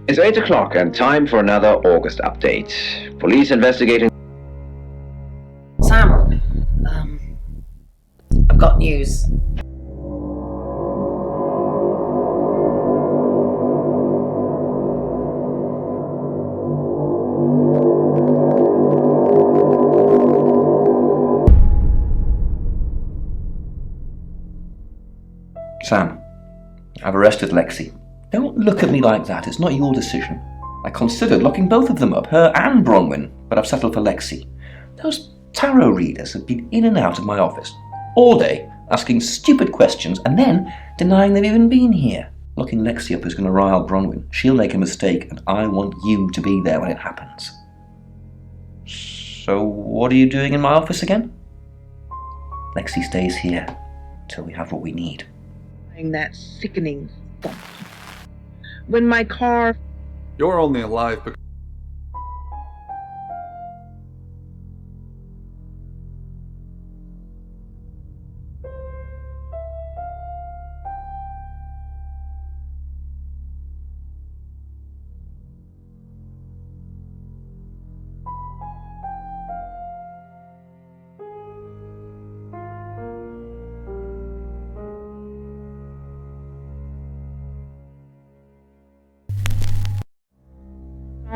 It's 8 o'clock and time for another August update. Police investigating... Sam, I've got news. Sam, I've arrested Lexi. Don't look at me like that, it's not your decision. I considered locking both of them up, her and Bronwyn, but I've settled for Lexi. Those tarot readers have been in and out of my office all day, asking stupid questions and then denying they've even been here. Locking Lexi up is going to rile Bronwyn. She'll make a mistake and I want you to be there when it happens. So what are you doing in my office again? Lexi stays here till we have what we need. That sickening thought. When my car... You're only alive because...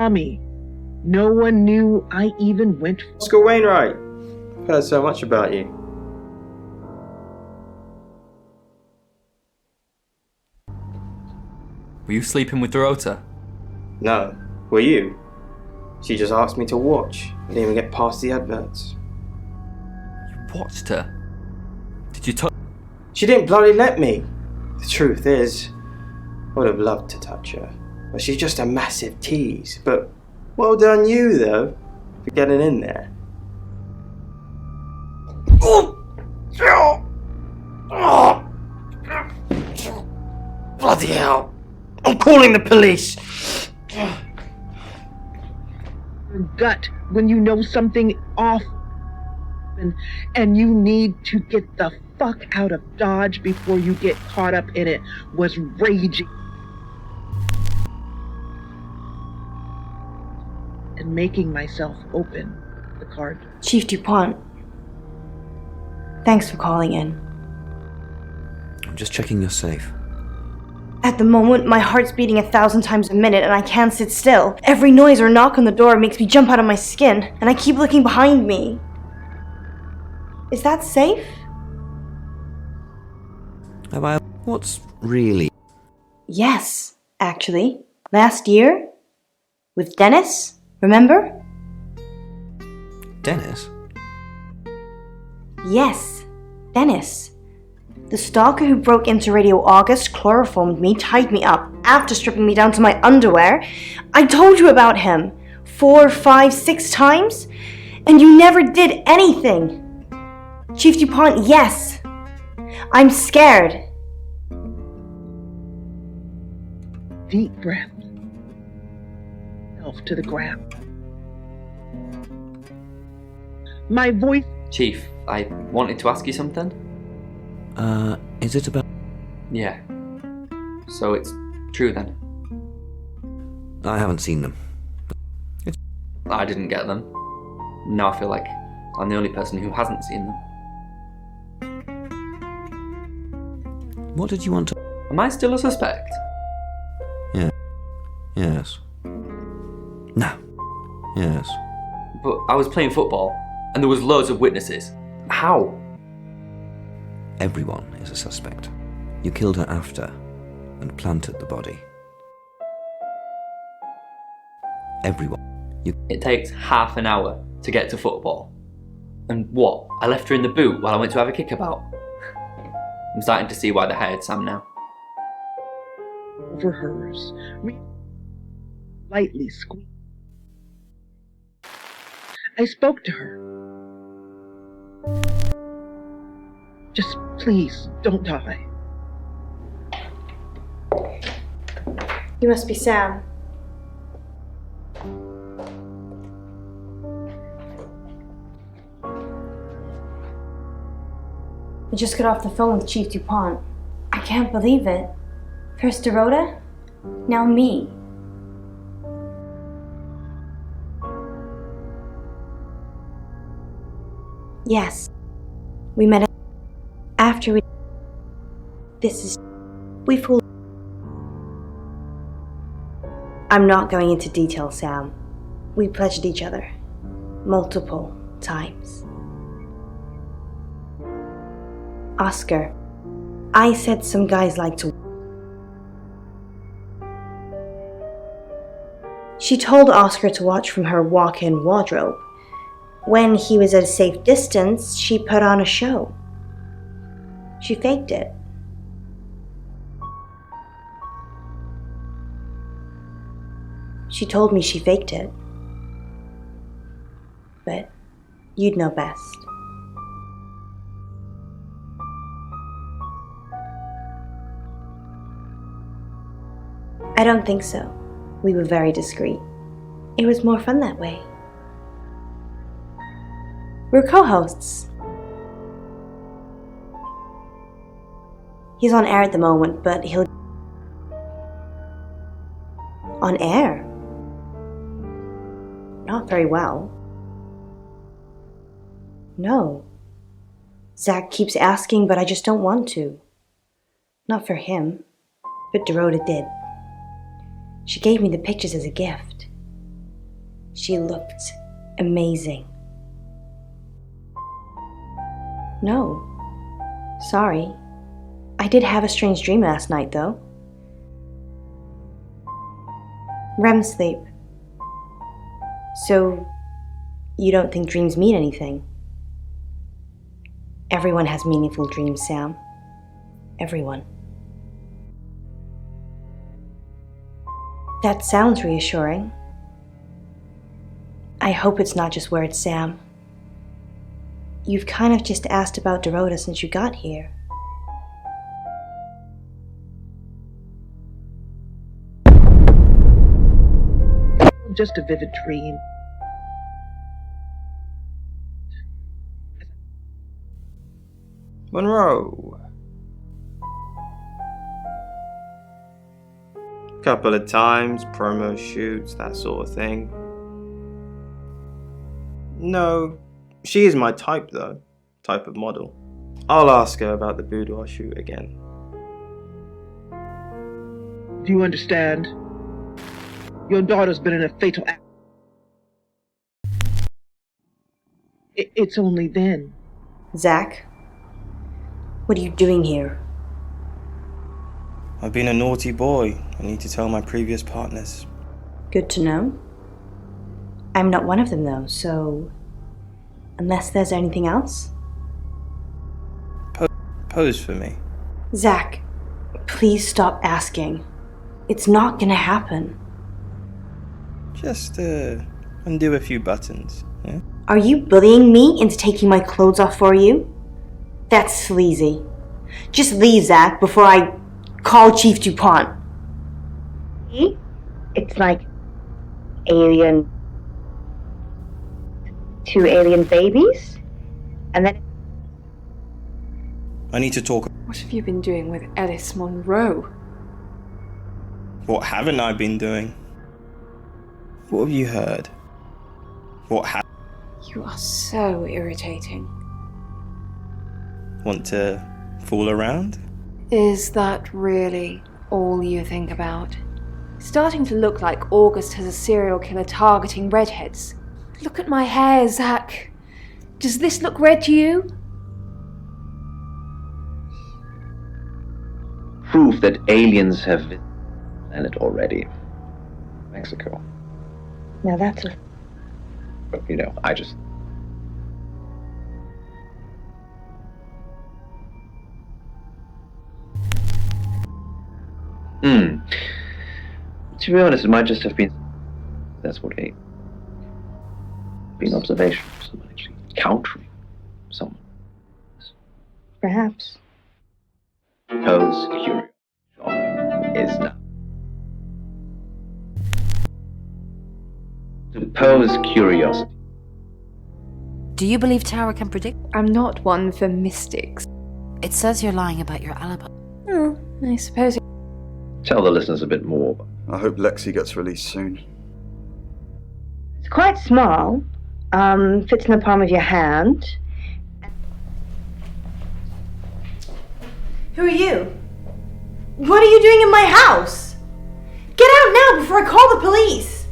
me. No one knew I even went for... Oscar Wainwright! I've heard so much about you. Were you sleeping with Dorota? No. Were you? She just asked me to watch. I didn't even get past the adverts. You watched her? Did you touch? She didn't bloody let me. The truth is, I would have loved to touch her. But she's just a massive tease. But well done you, though, for getting in there. Bloody hell! I'm calling the police! your gut when you know something off and you need to get the fuck out of Dodge before you get caught up in it was raging. And making myself open the card. Chief DuPont, thanks for calling in. I'm just checking you're safe. At the moment, my heart's beating 1,000 times a minute and I can't sit still. Every noise or knock on the door makes me jump out of my skin, and I keep looking behind me. Is that safe? Have I... What's really... Yes, actually. Last year? With Dennis? Remember? Dennis? Yes, Dennis. The stalker who broke into Radio August chloroformed me, tied me up, after stripping me down to my underwear. I told you about him 4, 5, 6 times, and you never did anything. Chief DuPont, yes. I'm scared. Deep breath. To the ground. My voice. Chief, I wanted to ask you something. Is it about... Yeah. So it's true then? I haven't seen them. I didn't get them. Now I feel like I'm the only person who hasn't seen them. What did you want to... Am I still a suspect? Yeah. Yes. No. Yes. But I was playing football, and there was loads of witnesses. How? Everyone is a suspect. You killed her after, and planted the body. Everyone. It takes half an hour to get to football. And what? I left her in the boot while I went to have a kickabout? I'm starting to see why they hired Sam now. Over hers. Lightly squeezed. I spoke to her. Just please, don't die. You must be Sam. I just got off the phone with Chief DuPont. I can't believe it. First Dorota, now me. Yes. We met after we... We fooled... I'm not going into detail, Sam. We pledged each other. Multiple times. Oscar, I said some guys like to... She told Oscar to watch from her walk-in wardrobe. When he was at a safe distance, she put on a show. She faked it. She told me she faked it. But you'd know best. I don't think so. We were very discreet. It was more fun that way. We're co-hosts. He's on air at the moment, but he'll... On air? Not very well. No. Zach keeps asking, but I just don't want to. Not for him, but Dorota did. She gave me the pictures as a gift. She looked amazing. No. Sorry. I did have a strange dream last night, though. REM sleep. So, you don't think dreams mean anything? Everyone has meaningful dreams, Sam. Everyone. That sounds reassuring. I hope it's not just words, Sam. You've kind of just asked about Dorota since you got here. Just a vivid dream. Monroe. Couple of times, promo shoots, that sort of thing. No, she is my type though, type of model. I'll ask her about the boudoir shoot again. Do you understand? Your daughter's been in a fatal accident. It's only then. Zach, what are you doing here? I've been a naughty boy. I need to tell my previous partners. Good to know. I'm not one of them though, so... Unless there's anything else? Pose for me. Zach, please stop asking. It's not gonna happen. Just undo a few buttons, yeah? Are you bullying me into taking my clothes off for you? That's sleazy. Just leave, Zach, before I call Chief DuPont. See? It's like alien... 2 alien babies? And then... I need to talk. What have you been doing with Ellis Monroe? What haven't I been doing? What have you heard? What happened? You are so irritating. Want to fool around? Is that really all you think about? Starting to look like August has a serial killer targeting redheads. Look at my hair, Zach. Does this look red to you? Proof that aliens have visited the planet already. Mexico. Now that's a... But, you know, I just... To be honest, it might just have been... That's what a... Being observation of someone actually countering someone. Perhaps. Because curiosity is not. To pose curiosity. Do you believe Tara can predict? I'm not one for mystics. It says you're lying about your alibi. Oh, I suppose. Tell the listeners a bit more. I hope Lexi gets released soon. It's quite small. Fits in the palm of your hand. Who are you? What are you doing in my house? Get out now before I call the police!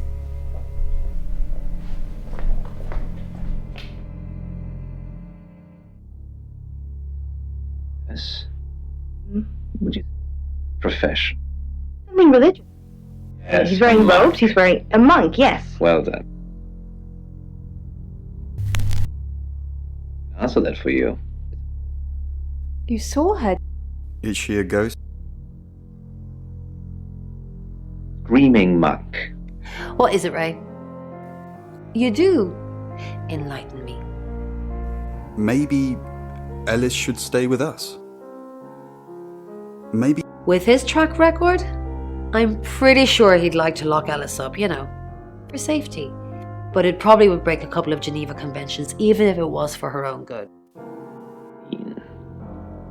Yes. Would you? Profession. Something religious. Yes. He's wearing robes, he's wearing a monk, yes. Well done. I'll answer that for you. You saw her. Is she a ghost? Screaming monk. What is it, Ray? You do. Enlighten me. Maybe Ellis should stay with us. Maybe. With his track record, I'm pretty sure he'd like to lock Ellis up, you know, for safety. But it probably would break a couple of Geneva Conventions, even if it was for her own good.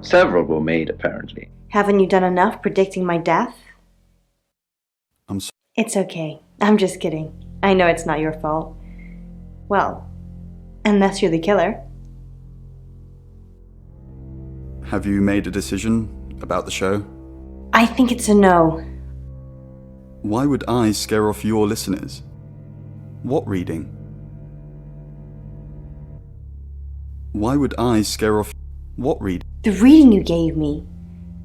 Several were made, apparently. Haven't you done enough predicting my death? I'm sorry. It's okay. I'm just kidding. I know it's not your fault. Well, unless you're the killer. Have you made a decision about the show? I think it's a no. Why would I scare off your listeners? What reading? Why would I scare off what reading? The reading you gave me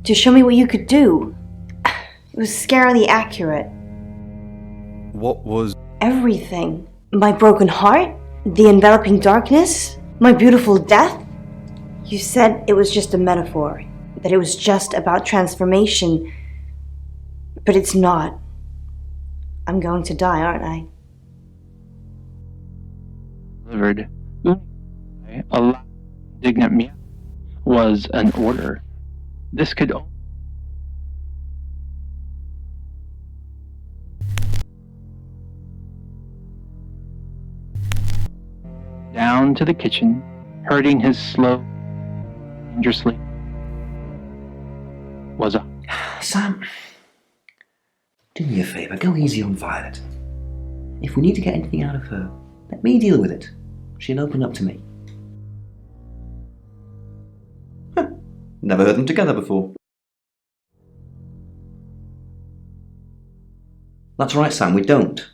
to show me what you could do. It was scarily accurate. What was... Everything. My broken heart, the enveloping darkness, my beautiful death. You said it was just a metaphor, that it was just about transformation. But it's not. I'm going to die, aren't I? Delivered. A loud, indignant meow was an order. This could only... down to the kitchen, herding his slow, dangerously, was a... Sam, do me a favour, go easy on Violet. If we need to get anything out of her, let me deal with it. She'll open up to me. Never heard them together before. That's right, Sam, we don't.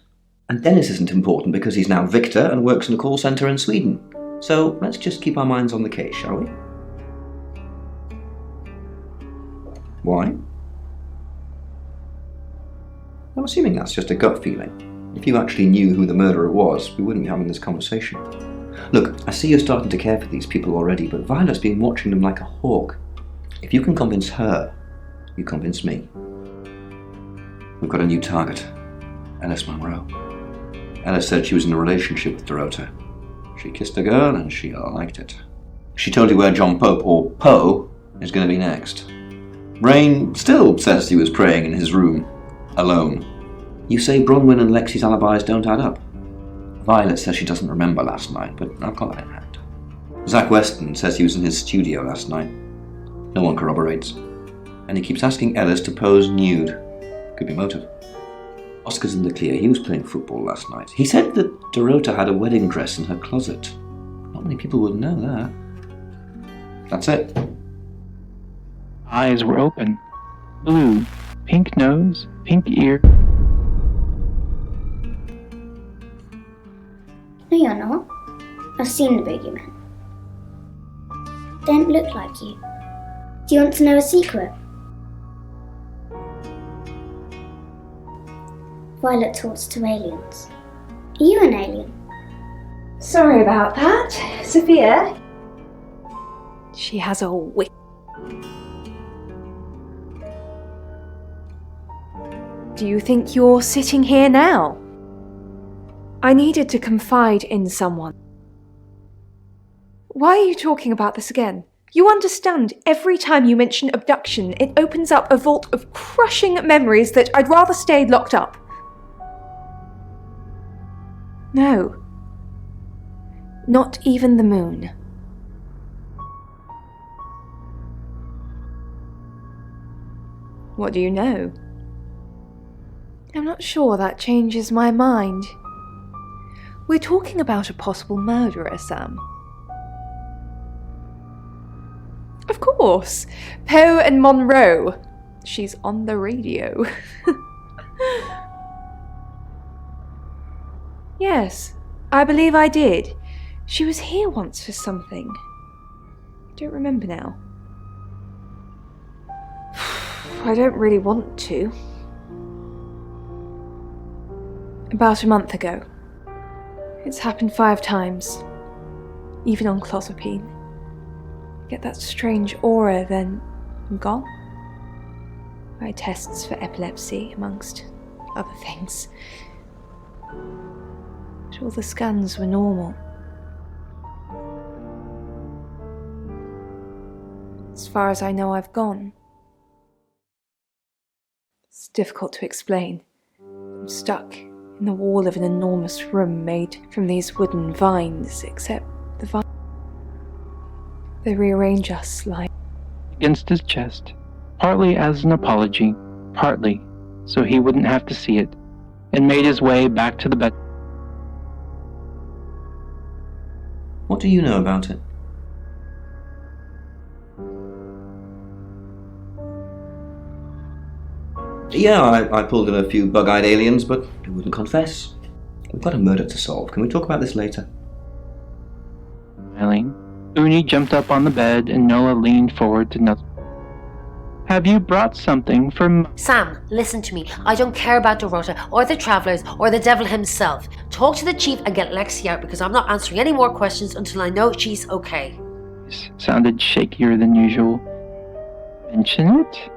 And Dennis isn't important because he's now Victor and works in a call centre in Sweden. So let's just keep our minds on the case, shall we? Why? I'm assuming that's just a gut feeling. If you actually knew who the murderer was, we wouldn't be having this conversation. Look, I see you're starting to care for these people already, but Violet's been watching them like a hawk. If you can convince her, you convince me. We've got a new target. Ellis Monroe. Ellis said she was in a relationship with Dorota. She kissed a girl and she liked it. She told you where John Pope, or Poe, is going to be next. Rain still says he was praying in his room, alone. You say Bronwyn and Lexi's alibis don't add up. Violet says she doesn't remember last night, but I've got that in hand. Zach Weston says he was in his studio last night. No one corroborates. And he keeps asking Ellis to pose nude. Could be motive. Oscar's in the clear. He was playing football last night. He said that Dorota had a wedding dress in her closet. Not many people would know that. That's it. Eyes were open. Blue. Pink nose. Pink ear. No, you're not. I've seen the boogeyman. Don't look like you. Do you want to know a secret? Violet talks to aliens. Are you an alien? Sorry about that, Sophia. She has a wick. Do you think you're sitting here now? I needed to confide in someone. Why are you talking about this again? You understand, every time you mention abduction, it opens up a vault of crushing memories that I'd rather stay locked up. No. Not even the moon. What do you know? I'm not sure that changes my mind. We're talking about a possible murderer, Sam. Of Of course. Poe and Monroe. She's on the radio. Yes, I believe I did. She was here once for something. I don't remember now. I don't really want to. About a month ago. It's happened 5 times. Even on clozapine. Get that strange aura, then I'm gone. I had tests for epilepsy, amongst other things. But all the scans were normal. As far as I know, I've gone. It's difficult to explain. I'm stuck in the wall of an enormous room made from these wooden vines, except the vines. They rearrange us like... Against his chest, partly as an apology, partly so he wouldn't have to see it, and made his way back to the bed. What do you know about it? Yeah, I pulled in a few bug-eyed aliens, but they wouldn't confess. We've got a murder to solve. Can we talk about this later? Smiling, Uni jumped up on the bed and Noah leaned forward to nuzzle. Have you brought something from... Sam, listen to me. I don't care about Dorota or the Travelers or the devil himself. Talk to the chief and get Lexi out because I'm not answering any more questions until I know she's okay. Sounded shakier than usual. Mention it?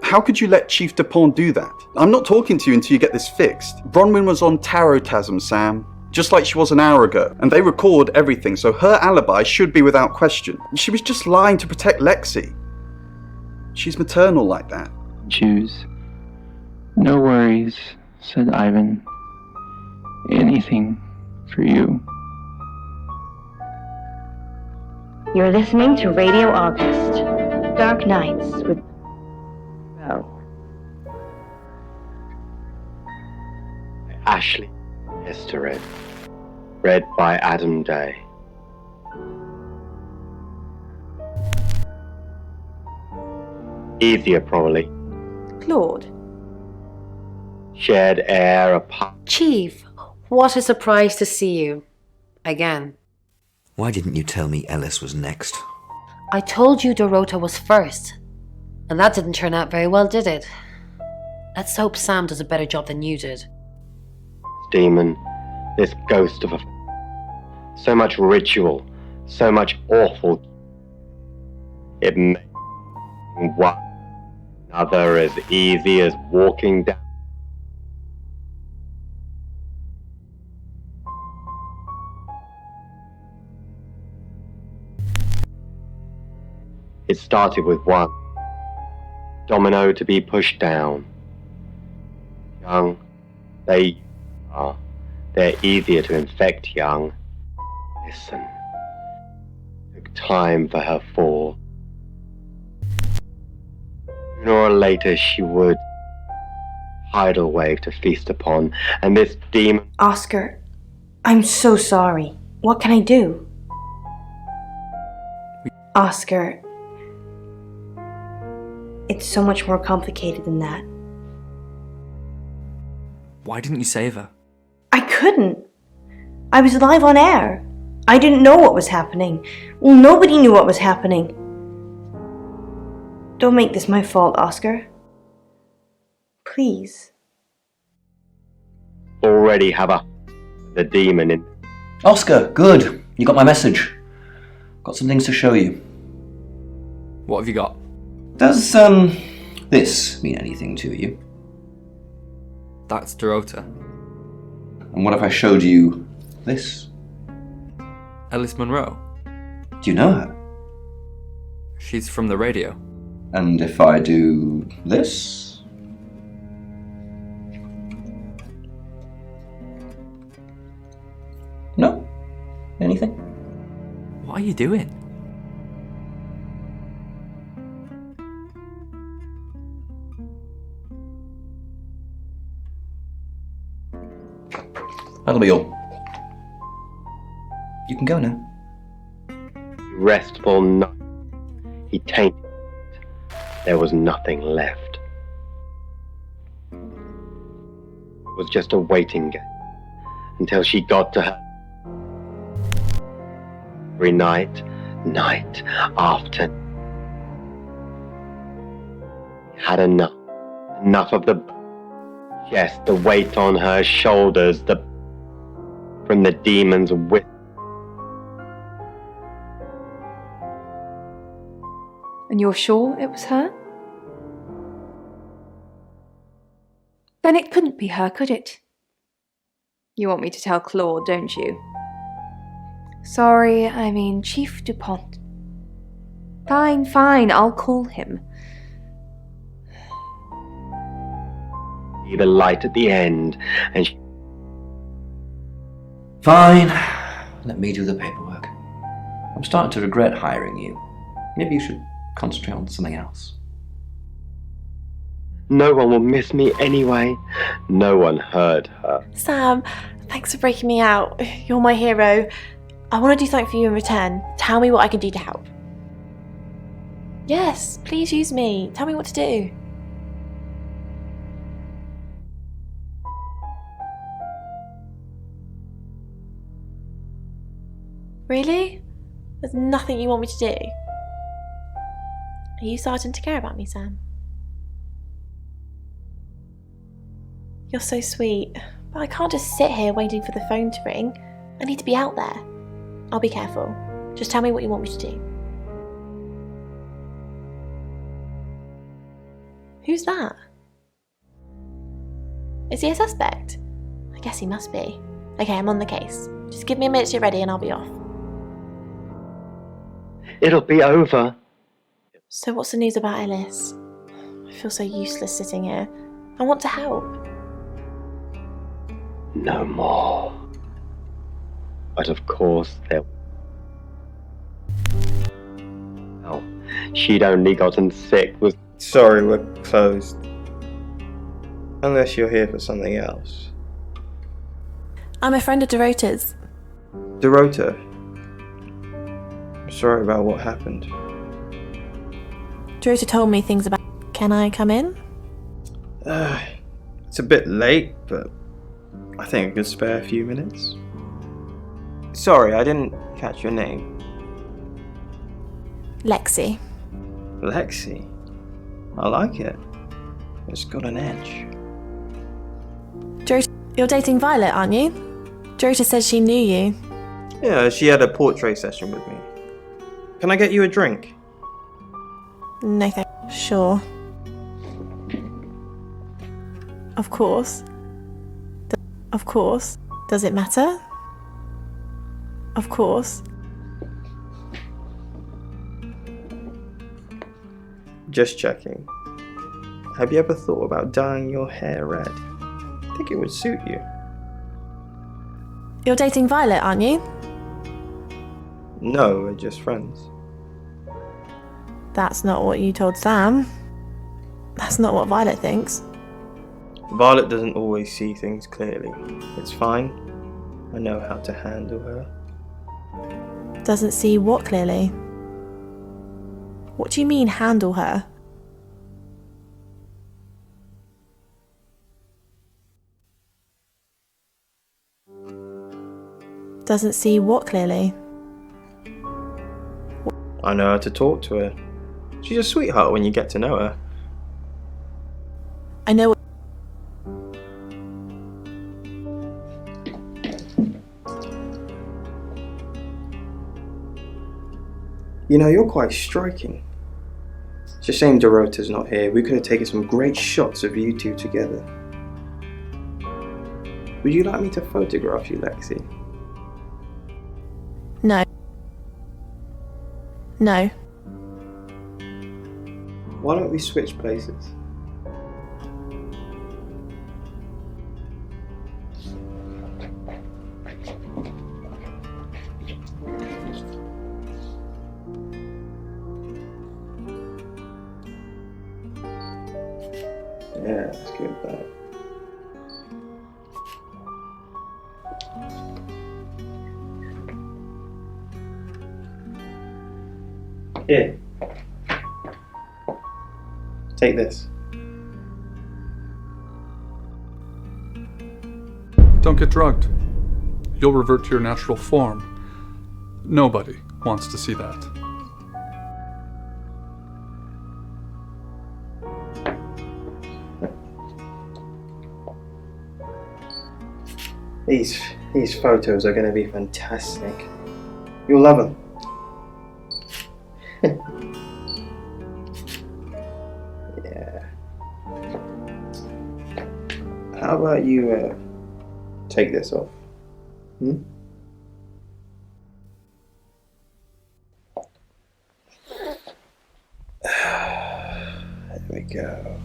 How could you let Chief Dupont do that? I'm not talking to you until you get this fixed. Bronwyn was on Tarotasm, Sam. Just like she was an hour ago. And they record everything, so her alibi should be without question. She was just lying to protect Lexi. She's maternal like that. Choose. No worries, said Ivan. Anything for you. You're listening to Radio August. Dark Nights with... Ashley Hester read by Adam Day. Easier, probably. Claude. Shared air apart. Chief, what a surprise to see you. Again. Why didn't you tell me Ellis was next? I told you Dorota was first. And that didn't turn out very well, did it? Let's hope Sam does a better job than you did. Demon, this ghost of a... So much ritual, so much awful... It makes one another as easy as walking down... It started with one domino to be pushed down. Young, they're easier to infect young. Listen. Took time for her fall. Sooner or later she would tidal wave to feast upon, and this demon... Oscar, I'm so sorry. What can I do? Oscar, it's so much more complicated than that. Why didn't you save her? I couldn't. I was live on air. I didn't know what was happening. Well, nobody knew what was happening. Don't make this my fault, Oscar. Please. Already have the demon in... Oscar, good. You got my message. Got some things to show you. What have you got? Does, this mean anything to you? That's Dorota. And what if I showed you this? Ellis Monroe. Do you know her? She's from the radio. And if I do this? No? Anything? What are you doing? That'll be all. You can go now. Restful night. He tainted it. There was nothing left. It was just a waiting game until she got to her. Every night after. Had enough of the chest, the weight on her shoulders, from the demon's whip. And you're sure it was her? Then it couldn't be her, could it? You want me to tell Claude, don't you? Sorry, I mean Chief DuPont. Fine, I'll call him. See the light at the end, and she... Fine. Let me do the paperwork. I'm starting to regret hiring you. Maybe you should concentrate on something else. No one will miss me anyway. No one heard her. Sam, thanks for breaking me out. You're my hero. I want to do something for you in return. Tell me what I can do to help. Yes, please use me. Tell me what to do. Really? There's nothing you want me to do? Are you starting to care about me, Sam? You're so sweet, but I can't just sit here waiting for the phone to ring. I need to be out there. I'll be careful. Just tell me what you want me to do. Who's that? Is he a suspect? I guess he must be. Okay, I'm on the case. Just give me a minute to get ready and I'll be off. It'll be over. So what's the news about Ellis? I feel so useless sitting here. I want to help. No more. But of course there... Oh, she'd only gotten sick with... Sorry, we're closed. Unless you're here for something else. I'm a friend of Dorota's. Dorota. Sorry about what happened. Dorota told me things about... Can I come in? It's a bit late, but I think I could spare a few minutes. Sorry, I didn't catch your name. Lexi. Lexi? I like it. It's got an edge. Dorota, you're dating Violet, aren't you? Dorota said she knew you. Yeah, she had a portrait session with me. Can I get you a drink? No, thank you. Sure. Of course. Of course. Does it matter? Of course. Just checking. Have you ever thought about dyeing your hair red? I think it would suit you. You're dating Violet, aren't you? No, we're just friends. That's not what you told Sam. That's not what Violet thinks. Violet doesn't always see things clearly. It's fine. I know how to handle her. Doesn't see what clearly? What do you mean, handle her? Doesn't see what clearly? I know how to talk to her. She's a sweetheart when you get to know her. I know. You know, you're quite striking. It's a shame Dorota's not here. We could have taken some great shots of you two together. Would you like me to photograph you, Lexi? No. No. Why don't we switch places? Yeah, that's good, that. Here. Take this. Don't get drugged. You'll revert to your natural form. Nobody wants to see that. These photos are going to be fantastic. You'll love them. Yeah. How about you take this off? Hmm? There we go.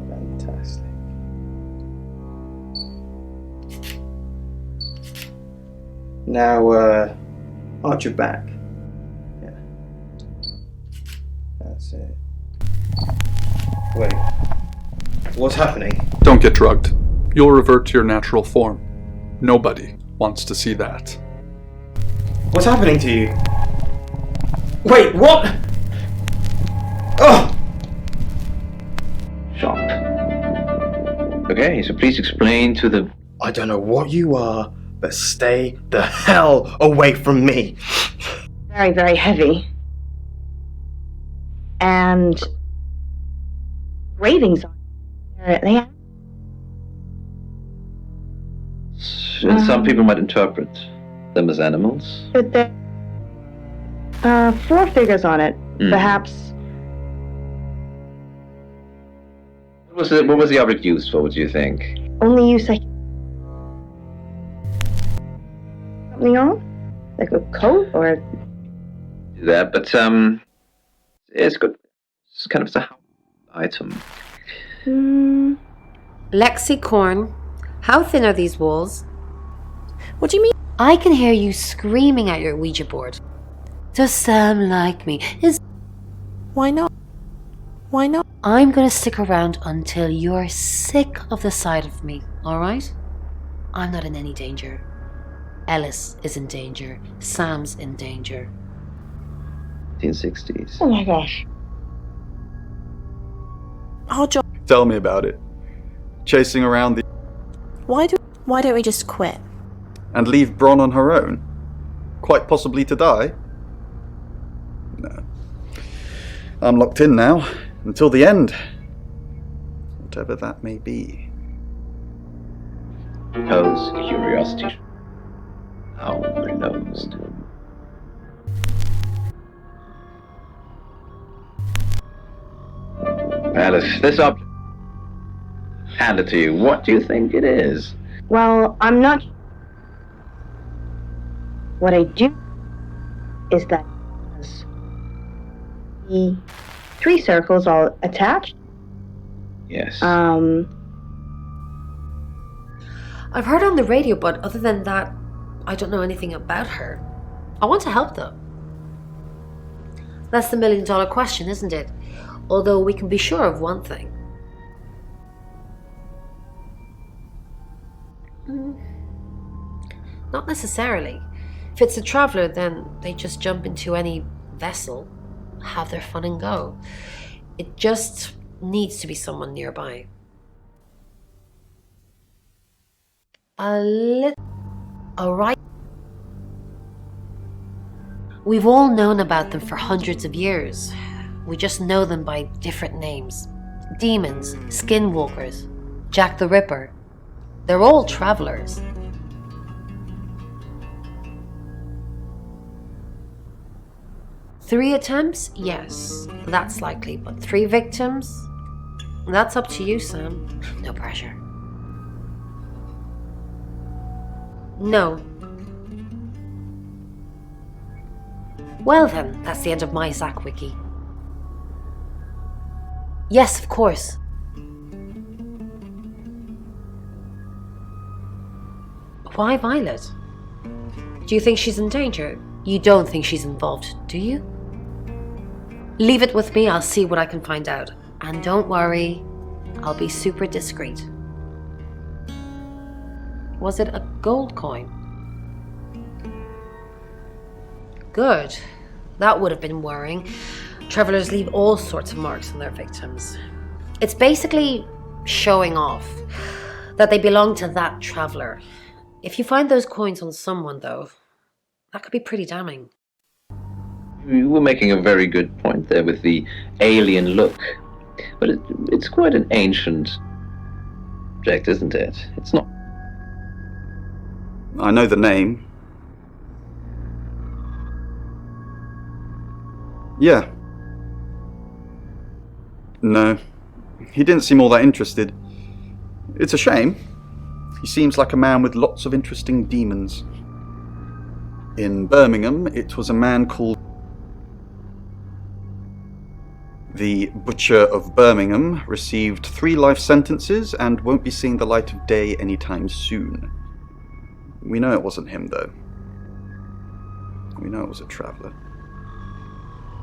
Fantastic. Now, arch your back. Yeah. That's it. Wait. What's happening? Don't get drugged. You'll revert to your natural form. Nobody wants to see that. What's happening to you? Wait, what? Oh! Shock. Okay, so please explain to the... I don't know what you are, but stay the hell away from me. Very, very heavy. And ravings on it. And some people might interpret them as animals. But there 4 figures on it. Perhaps. What was the object used for, what do you think? Only use like something on? Like a coat or That, but it's good. It's kind of a house item. Lexi Korn, how thin are these walls? What do you mean? I can hear you screaming at your Ouija board. Does Sam like me? Why not? Why not? I'm gonna stick around until you're sick of the sight of me, alright? I'm not in any danger. Ellis is in danger. Sam's in danger. 1960s. Oh my gosh. Oh, John. Tell me about it. Chasing around the... Why don't we just quit? And leave Bron on her own? Quite possibly to die? No. I'm locked in now. Until the end. Whatever that may be. Because curiosity how renounced. Alice, this object. Hand it to you. What do you think it is? Well, I'm not. What I do is that the 3 circles all attached. Yes. I've heard on the radio, but other than that, I don't know anything about her. I want to help though. That's the $1 million question, isn't it? Although we can be sure of one thing. Not necessarily. If it's a traveller, then they just jump into any vessel, have their fun and go. It just needs to be someone nearby. Alright. We've all known about them for hundreds of years. We just know them by different names. Demons, skinwalkers, Jack the Ripper. They're all travellers. Three attempts? Yes, that's likely. But 3 victims? That's up to you, Sam. No pressure. No. Well then, that's the end of my Zach wiki. Yes, of course. Why Violet? Do you think she's in danger? You don't think she's involved, do you? Leave it with me, I'll see what I can find out. And don't worry, I'll be super discreet. Was it a gold coin? 'Cause Good. That would have been worrying. Travelers leave all sorts of marks on their victims. It's basically showing off that they belong to that traveler. If you find those coins on someone, though, that could be pretty damning. You were making a very good point there with the alien look. But it's quite an ancient object, isn't it? It's not. I know the name. Yeah. No. He didn't seem all that interested. It's a shame. He seems like a man with lots of interesting demons. In Birmingham, it was a man called the Butcher of Birmingham, received 3 life sentences and won't be seeing the light of day anytime soon. We know it wasn't him, though. We know it was a traveller.